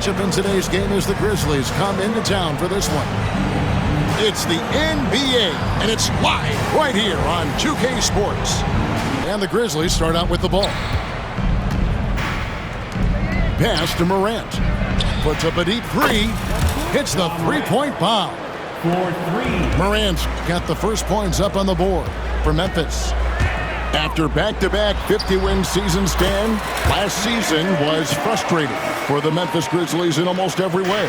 matchup in today's game as the Grizzlies come into town for this one. It's the NBA, and it's live right here on 2K Sports. And the Grizzlies start out with the ball. Pass to Morant. Puts up a deep three. Hits the three-point bomb. Morant's got the first points up on the board for Memphis. After back-to-back 50-win seasons, Dan, last season was frustrating for the Memphis Grizzlies in almost every way.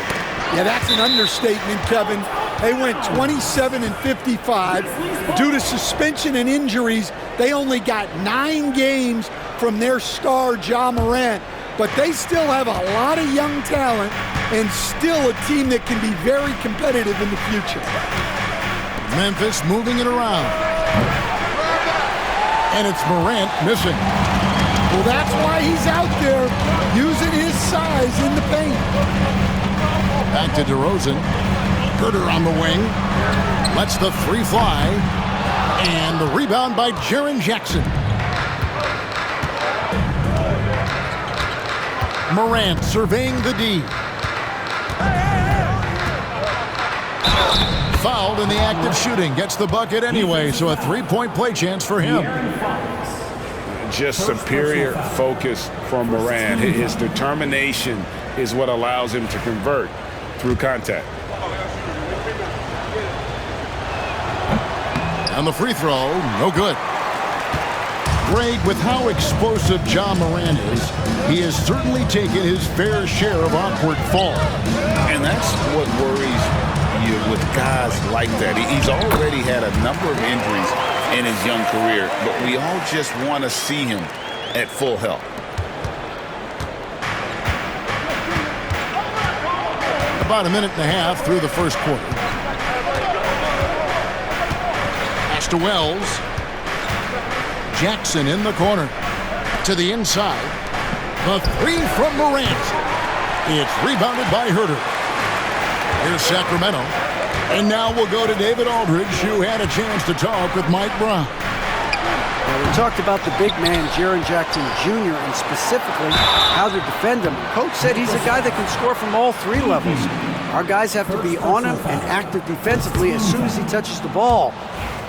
Yeah, that's an understatement, Kevin. They went 27-55. Due to suspension and injuries, they only got 9 games from their star, Ja Morant. But they still have a lot of young talent and still a team that can be very competitive in the future. Memphis moving it around. And it's Morant missing. Well, that's why he's out there using his size in the paint. Back to DeRozan. Herter on the wing. Lets the three fly. And the rebound by Jaren Jackson. Morant surveying the D. Fouled in the act of shooting. Gets the bucket anyway, so a three-point play chance for him. Just superior focus from Morant. His determination is what allows him to convert through contact. And the free throw, no good. Greg, with how explosive Ja Morant is, he has certainly taken his fair share of awkward falls. And that's what worries you with guys like that. He's already had a number of injuries in his young career, but we all just want to see him at full health. About a minute and a half through the first quarter. Pass to Wells. Jackson in the corner. To the inside. The three from Morant. It's rebounded by Herter. Here's Sacramento. And now we'll go to David Aldridge, who had a chance to talk with Mike Brown. Well, we talked about the big man, Jaren Jackson Jr., and specifically how to defend him. Coach said he's a guy that can score from all 3 levels. Our guys have to be on him and active defensively as soon as he touches the ball.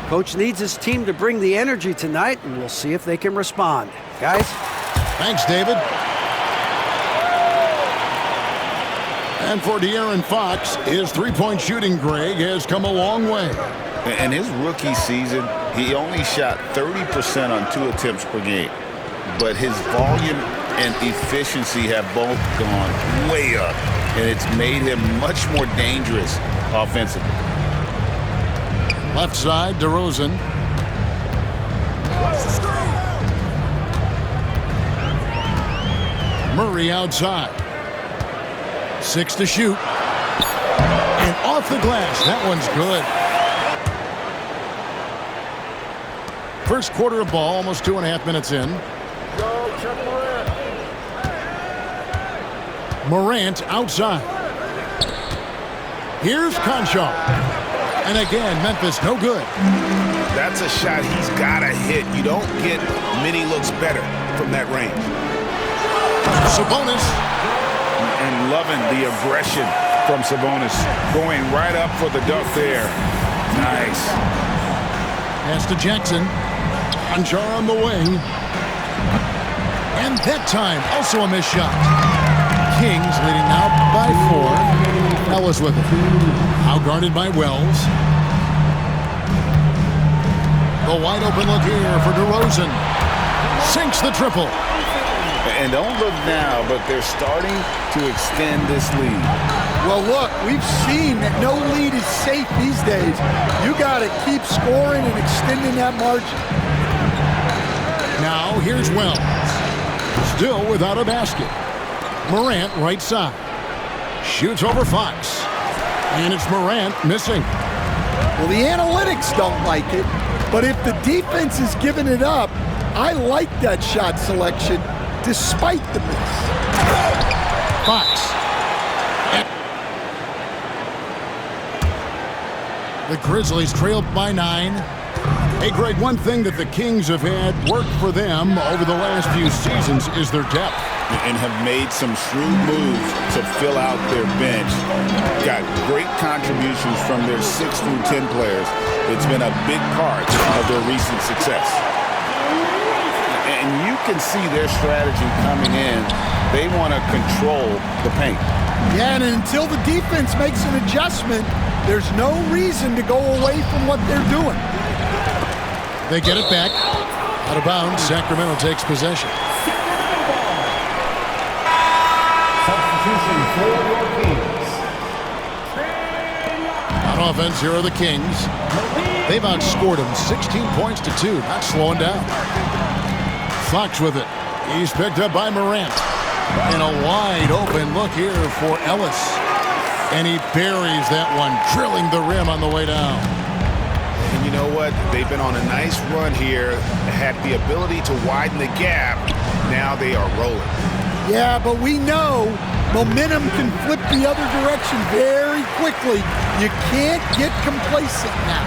Coach needs his team to bring the energy tonight, and we'll see if they can respond. Guys? Thanks, David. And for De'Aaron Fox, his three-point shooting, Greg, has come a long way. In his rookie season, he only shot 30% on 2 attempts per game. But his volume and efficiency have both gone way up, and it's made him much more dangerous offensively. Left side, DeRozan. Murray outside. 6 to shoot. And off the glass. That one's good. First quarter of ball, almost 2.5 minutes in. Morant outside. Here's Conchal. And again, Memphis no good. That's a shot he's got to hit. You don't get many looks better from that range. Sabonis. And loving the aggression from Sabonis. Going right up for the dunk there. Nice. Pass to Jackson. Conchar on the wing. And that time, also a missed shot. Kings leading now by 4. Ellis with it. Now guarded by Wells. The wide open look here for DeRozan. Sinks the triple. And don't look now, but they're starting to extend this lead. Well, look, we've seen that no lead is safe these days. You got to keep scoring and extending that margin. Now here's Wells. Still without a basket. Morant right side. Shoots over Fox. And it's Morant missing. Well, the analytics don't like it, but if the defense is giving it up, I like that shot selection despite the miss. Fox. The Grizzlies trailed by 9. Hey, Greg, one thing that the Kings have had work for them over the last few seasons is their depth. And have made some shrewd moves to fill out their bench. Got great contributions from their 6 through 10 players. It's been a big part of their recent success. And you can see their strategy coming in. They want to control the paint. Yeah, and until the defense makes an adjustment, there's no reason to go away from what they're doing. They get it back. Out of bounds, Sacramento takes possession. Substitution for your Kings. On offense, here are the Kings. They've outscored them 16 points to 2, not slowing down. Fox with it. He's picked up by Morant. And a wide open look here for Ellis. And he buries that one, drilling the rim on the way down. And you know what? They've been on a nice run here, had the ability to widen the gap. Now they are rolling. Yeah, but we know momentum can flip the other direction very quickly. You can't get complacent now.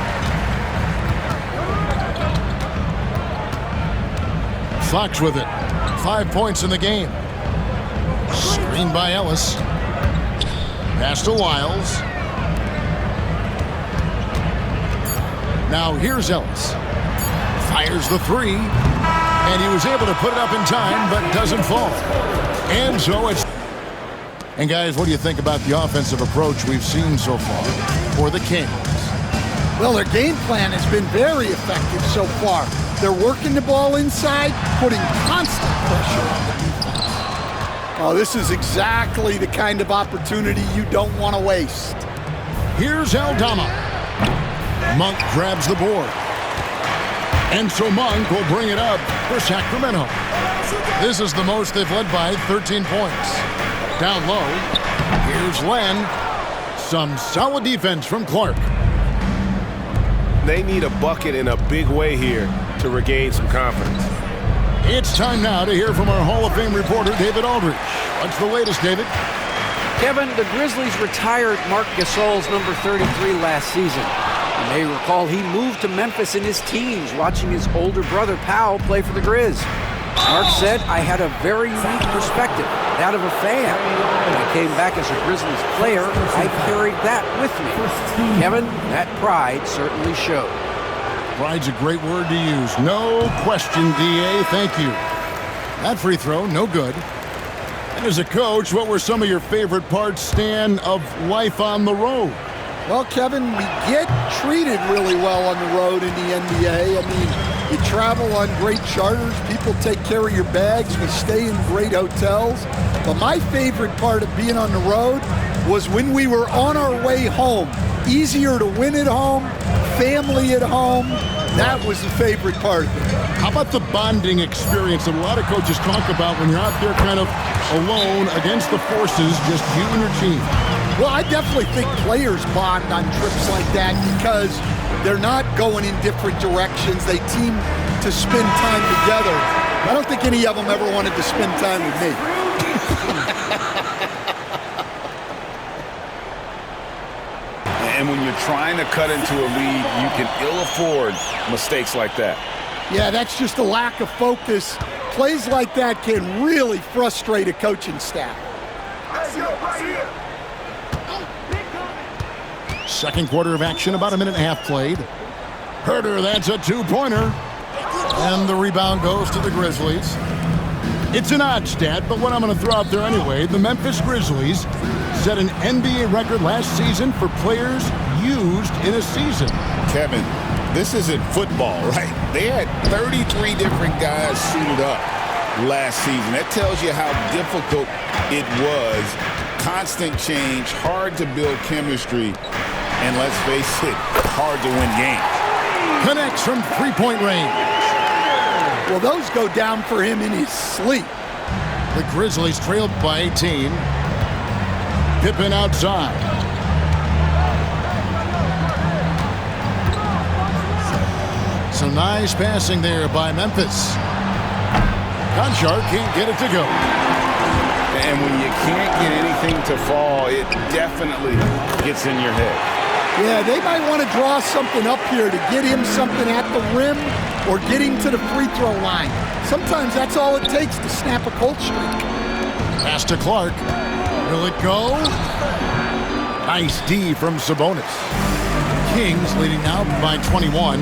Fox with it. 5 points in the game. Screen by Ellis. Pass to Wiles. Now here's Ellis. Fires the 3. And he was able to put it up in time, but doesn't fall. And so it's... And guys, what do you think about the offensive approach we've seen so far for the Kings? Well, their game plan has been very effective so far. They're working the ball inside, putting constant pressure on the defense. Oh, this is exactly the kind of opportunity you don't want to waste. Here's Aldama. Monk grabs the board. And so Monk will bring it up for Sacramento. This is the most they've led by 13 points. Down low, here's Len. Some solid defense from Clark. They need a bucket in a big way here to regain some confidence. It's time now to hear from our Hall of Fame reporter, David Aldridge. What's the latest, David? Kevin, the Grizzlies retired Marc Gasol's number 33 last season. You may recall he moved to Memphis in his teens, watching his older brother Powell play for the Grizz. Mark said, "I had a very unique perspective, that of a fan. When I came back as a Grizzlies player, I carried that with me." Kevin, that pride certainly showed. Pride's a great word to use. No question, D.A. Thank you. That free throw, no good. And as a coach, what were some of your favorite parts, Stan, of life on the road? Well, Kevin, we get treated really well on the road in the NBA. I mean, you travel on great charters. People take care of your bags. We stay in great hotels. But my favorite part of being on the road was when we were on our way home. Easier to win at home, family at home. That was the favorite part of it. How about the bonding experience that a lot of coaches talk about when you're out there kind of alone against the forces, just you and your team? Well, I definitely think players bond on trips like that because they're not going in different directions. They team to spend time together. I don't think any of them ever wanted to spend time with me. And when you're trying to cut into a lead, you can ill afford mistakes like that. Yeah, that's just a lack of focus. Plays like that can really frustrate a coaching staff. Second quarter of action, about a minute and a half played. Herter, that's a two-pointer. And the rebound goes to the Grizzlies. It's an odd stat, but what I'm going to throw out there anyway, the Memphis Grizzlies set an NBA record last season for players used in a season. Kevin, this isn't football, right? They had 33 different guys suited up last season. That tells you how difficult it was. Constant change, hard to build chemistry, and let's face it, hard to win games. Connects from three-point range. Well, those go down for him in his sleep. The Grizzlies trailed by 18. Pippen outside. Some nice passing there by Memphis. Conchar can't get it to go. And when you can't get anything to fall, it definitely gets in your head. Yeah, they might want to draw something up here to get him something at the rim or get him to the free throw line. Sometimes that's all it takes to snap a cold streak. Pass to Clark. Will it go? Nice D from Sabonis. Kings leading now by 21.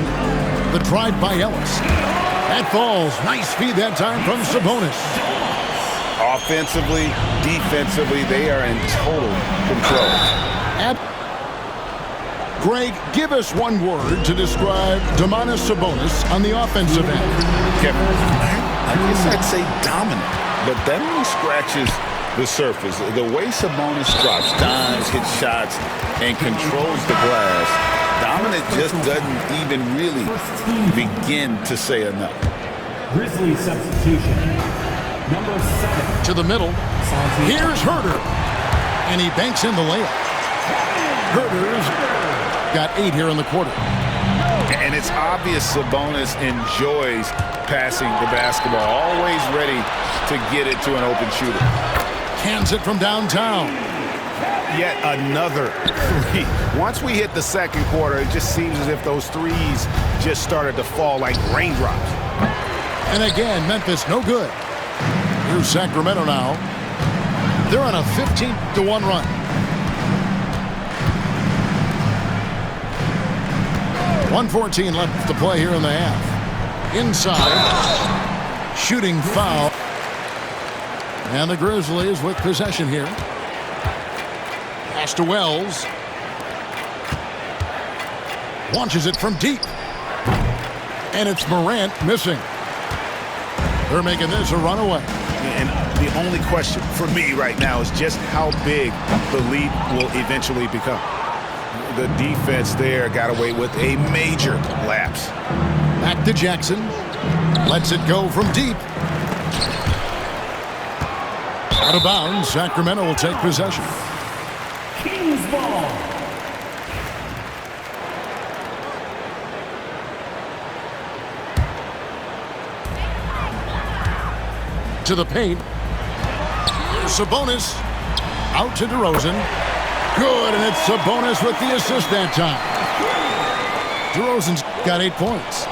The drive by Ellis. That falls. Nice feed that time from Sabonis. Offensively, defensively, they are in total control. Greg, give us one word to describe Domantas Sabonis on the offensive end. Kevin, I guess I'd say dominant, but that only scratches the surface. The way Sabonis drops dimes, hits shots, and controls the glass, dominant just doesn't even really begin to say enough. Grizzly substitution. Number 7. To the middle. Here's Herter. And he banks in the layup. Herter's got 8 here in the quarter. And it's obvious Sabonis enjoys passing the basketball, always ready to get it to an open shooter. Cans it from downtown. Yet another three. Once we hit the second quarter, it just seems as if those threes just started to fall like raindrops. And again, Memphis no good. Here's Sacramento now. They're on a 15-1 run. .114 left to play here in the half. Inside. Shooting foul. And the Grizzlies with possession here. Pass to Wells. Launches it from deep. And it's Morant missing. They're making this a runaway. And the only question for me right now is just how big the lead will eventually become. The defense there got away with a major lapse. Back to Jackson. Lets it go from deep. Out of bounds. Sacramento will take possession. Kings ball. To the paint. Here's Sabonis. Out to DeRozan. Good, and it's Sabonis with the assist that time. DeRozan's got 8 points.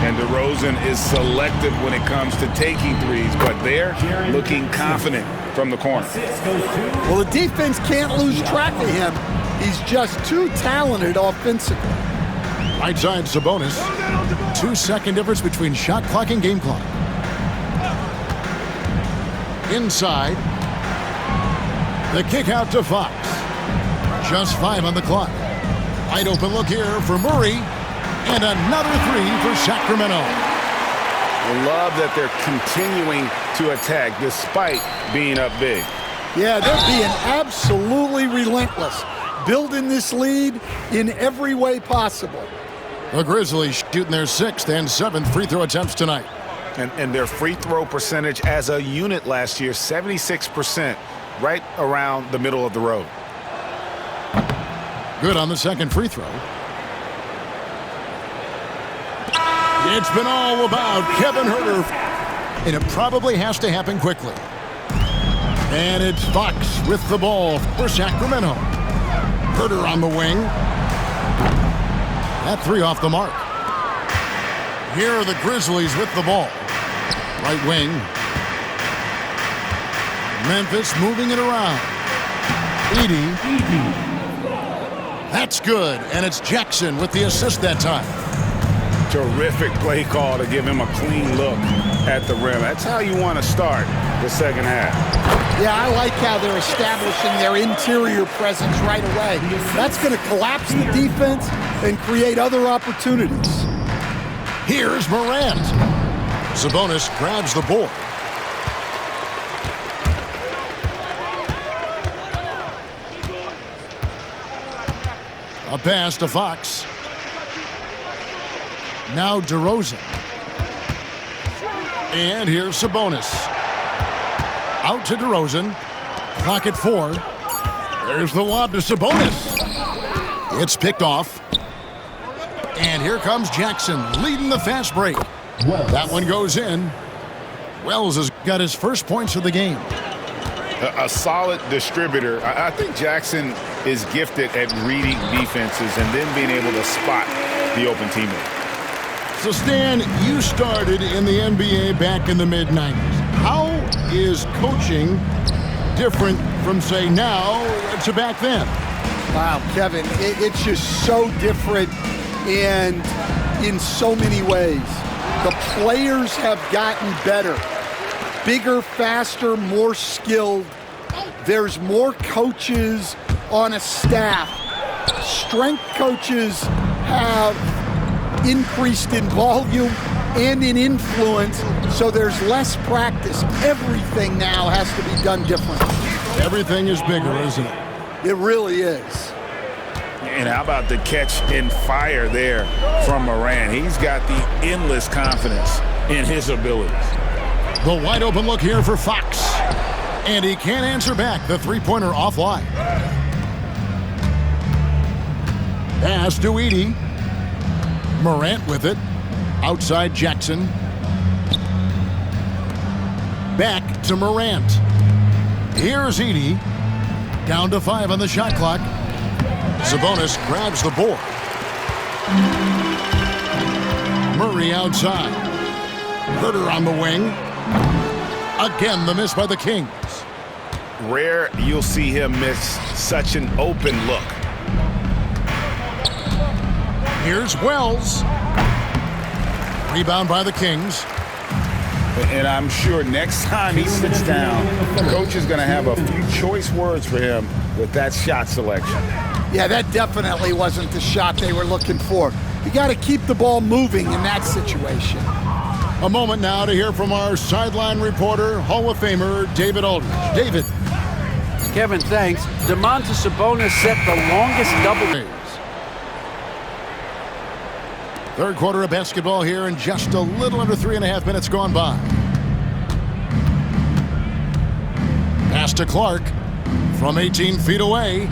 And DeRozan is selective when it comes to taking threes, but they're looking confident from the corner. Well, the defense can't lose track of him. He's just too talented offensively. Right side Sabonis. 2-second difference between shot clock and game clock. Inside. The kick out to Fox. Just 5 on the clock. Wide open look here for Murray. And another 3 for Sacramento. I love that they're continuing to attack despite being up big. Yeah, they're being absolutely relentless, building this lead in every way possible. The Grizzlies shooting their 6th and 7th free throw attempts tonight. And their free throw percentage as a unit last year, 76%, right around the middle of the road. Good on the second free throw. It's been all about Kevin Herter. And it probably has to happen quickly. And it's Fox with the ball for Sacramento. Herter on the wing. That 3 off the mark. Here are the Grizzlies with the ball. Right wing. Memphis moving it around. Edey. That's good. And it's Jackson with the assist that time. Terrific play call to give him a clean look at the rim. That's how you want to start the second half. Yeah, I like how they're establishing their interior presence right away. That's going to collapse the defense and create other opportunities. Here's Morant. Sabonis grabs the board. A pass to Fox. Now DeRozan. And here's Sabonis. Out to DeRozan. Clock at 4. There's the lob to Sabonis. It's picked off. And here comes Jackson leading the fast break. That one goes in. Wells has got his first points of the game. A solid distributor. I think Jackson is gifted at reading defenses and then being able to spot the open teammate. So, Stan, you started in the NBA back in the mid-'90s. How is coaching different from, say, now to back then? Wow, Kevin, it's just so different and in so many ways. The players have gotten better, bigger, faster, more skilled. There's more coaches on a staff. Strength coaches have increased in volume and in influence, so there's less practice. Everything now has to be done differently. Everything is bigger, isn't it? It really is. And how about the catch and fire there from Morant? He's got the endless confidence in his abilities. The wide open look here for Fox. And he can't answer back. The three-pointer offline. Pass to Edey. Morant with it. Outside Jackson. Back to Morant. Here's Edey. Down to 5 on the shot clock. Sabonis grabs the board. Murray outside. Herter on the wing. Again, the miss by the Kings. Rare you'll see him miss such an open look. Here's Wells. Rebound by the Kings. And I'm sure next time he sits down, the coach is going to have a few choice words for him with that shot selection. Yeah, that definitely wasn't the shot they were looking for. You got to keep the ball moving in that situation. A moment now to hear from our sideline reporter, Hall of Famer David Aldridge. David. Kevin, thanks. Domantas Sabonis set the longest double. Third quarter of basketball here in just a little under 3.5 minutes gone by. Pass to Clark from 18 feet away.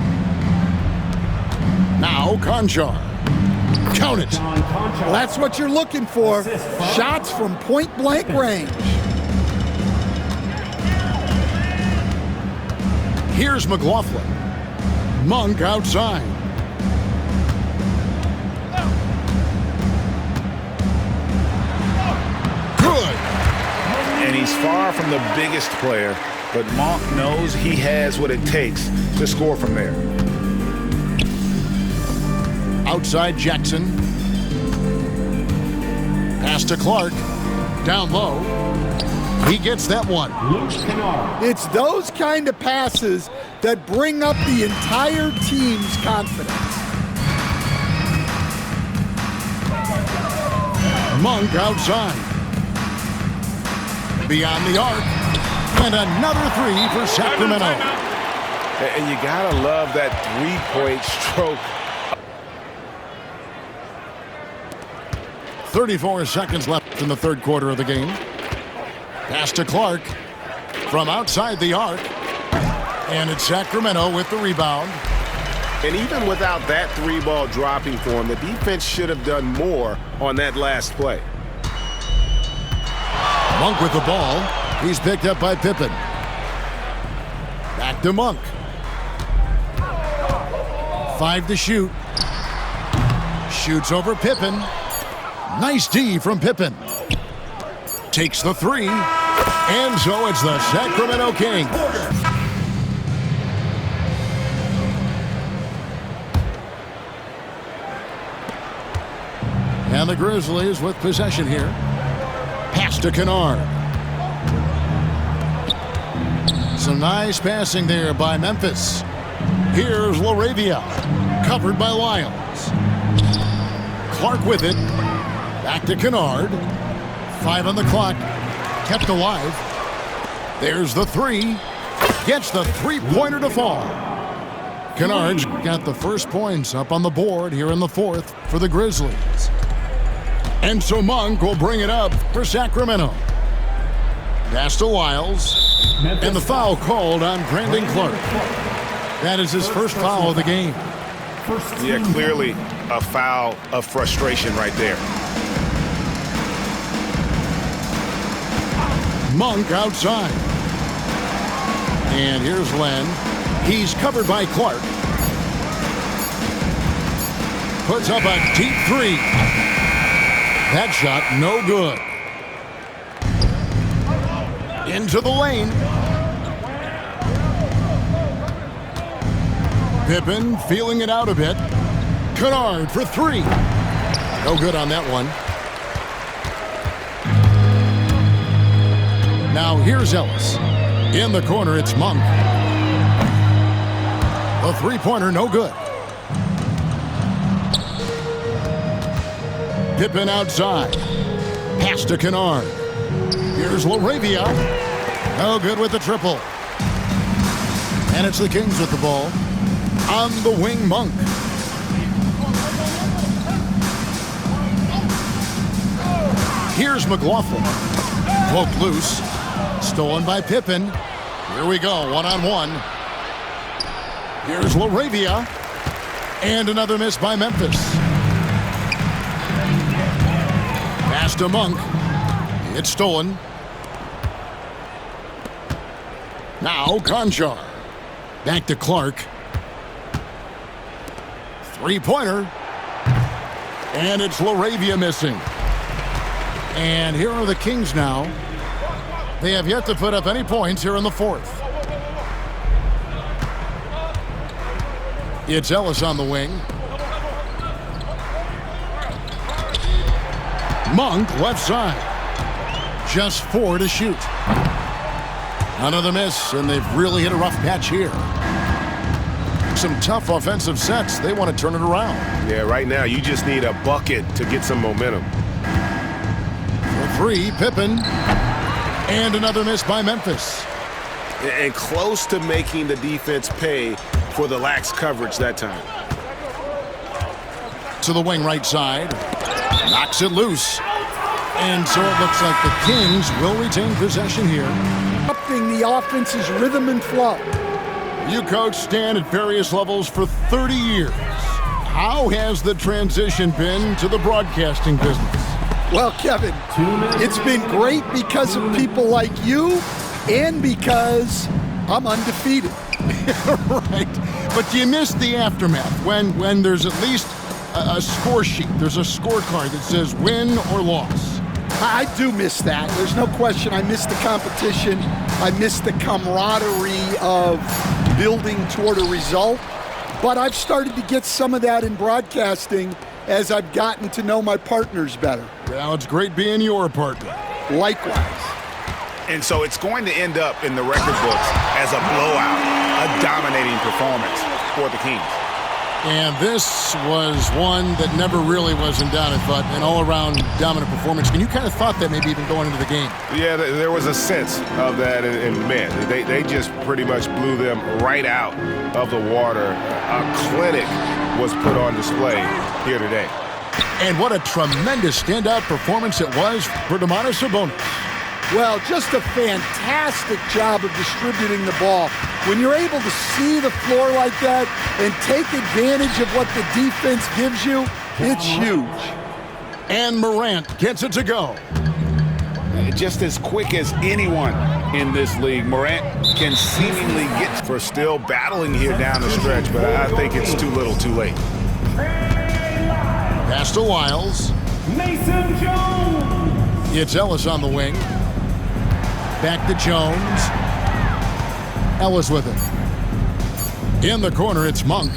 Now Konchar. Count it. Well, that's what you're looking for. Shots from point-blank range. Here's McLaughlin. Monk outside. Good. And he's far from the biggest player, but Monk knows he has what it takes to score from there. Outside Jackson. Pass to Clark. Down low. He gets that one. It's those kind of passes that bring up the entire team's confidence. Monk outside. Beyond the arc. And another three for Sacramento. And you gotta love that three-point stroke. 34 seconds left in the third quarter of the game. Pass to Clark from outside the arc. And it's Sacramento with the rebound. And even without that three ball dropping for him, the defense should have done more on that last play. Monk with the ball. He's picked up by Pippen. Back to Monk. 5 to shoot. Shoots over Pippen. Nice D from Pippen. Takes the three. And so it's the Sacramento Kings. And the Grizzlies with possession here. Pass to Kennard. Some nice passing there by Memphis. Here's LaRavia. Covered by Lyles. Clark with it. Back to Kennard. 5 on the clock. Kept alive. There's the three. Gets the three-pointer to fall. Kennard's got the first points up on the board here in the fourth for the Grizzlies. And so Monk will bring it up for Sacramento. Pass to Lyles. And the foul called on Brandon Clark. That is his first foul of the game. Yeah, clearly a foul of frustration right there. Monk outside. And here's Len. He's covered by Clark. Puts up a deep three. That shot, no good. Into the lane. Pippen feeling it out a bit. Kennard for three. No good on that one. Now here's Ellis. In the corner, it's Monk. The three-pointer, no good. Pippen outside. Pass to Kennard. Here's LaRavia. No good with the triple. And it's the Kings with the ball. On the wing, Monk. Here's McLaughlin. Poked loose. Stolen by Pippen. Here we go, one-on-one. Here's LaRavia. And another miss by Memphis. Pass to Monk. It's stolen. Now Konchar. Back to Clark. Three-pointer. And it's LaRavia missing. And here are the Kings now. They have yet to put up any points here in the fourth. It's Ellis on the wing. Monk left side. Just 4 to shoot. Another miss, and they've really hit a rough patch here. Some tough offensive sets. They want to turn it around. Yeah, right now you just need a bucket to get some momentum. For three, Pippen. And another miss by Memphis. And close to making the defense pay for the lax coverage that time. To the wing right side. Knocks it loose. And so it looks like the Kings will retain possession here. Upping the offense's rhythm and flow. You coached Stan at various levels for 30 years. How has the transition been to the broadcasting business? Well, Kevin, it's been great because of people like you and because I'm undefeated. Right. But do you miss the aftermath when there's at least a score sheet? There's a scorecard that says win or loss. I do miss that. There's no question. I miss the competition. I miss the camaraderie of building toward a result. But I've started to get some of that in broadcasting as I've gotten to know my partners better. Well, it's great being your partner. Likewise. And so it's going to end up in the record books as a blowout, a dominating performance for the Kings. And this was one that never really was in doubt, but an all-around dominant performance. And you kind of thought that maybe even going into the game. Yeah, there was a sense of that, and man, they just pretty much blew them right out of the water. A clinic was put on display here today. And what a tremendous standout performance it was for Domantas Sabonis. Well, just a fantastic job of distributing the ball. When you're able to see the floor like that and take advantage of what the defense gives you, it's huge. And Morant gets it to go. Just as quick as anyone in this league, Morant can seemingly get... For still battling here down the stretch, but I think it's too little too late. Pass to Wiles. Mason Jones. It's Ellis on the wing. Back to Jones. Ellis with it. In the corner, it's Monk.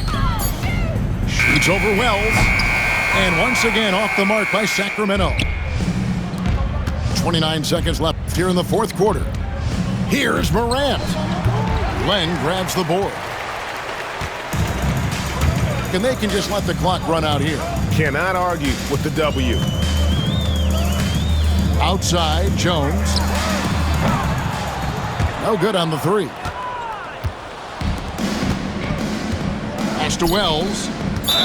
Shoots over Wells. And once again, off the mark by Sacramento. 29 seconds left here in the fourth quarter. Here's Morant. Len grabs the board. And they can just let the clock run out here. Cannot argue with the W. Outside, Jones. No good on the three. Pass to Wells.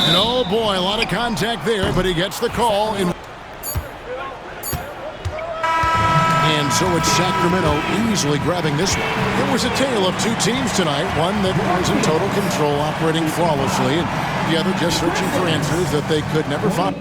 And oh boy, a lot of contact there, but he gets the call. And so it's Sacramento easily grabbing this one. It was a tale of two teams tonight. One that was in total control, operating flawlessly, and the other just searching for answers that they could never find.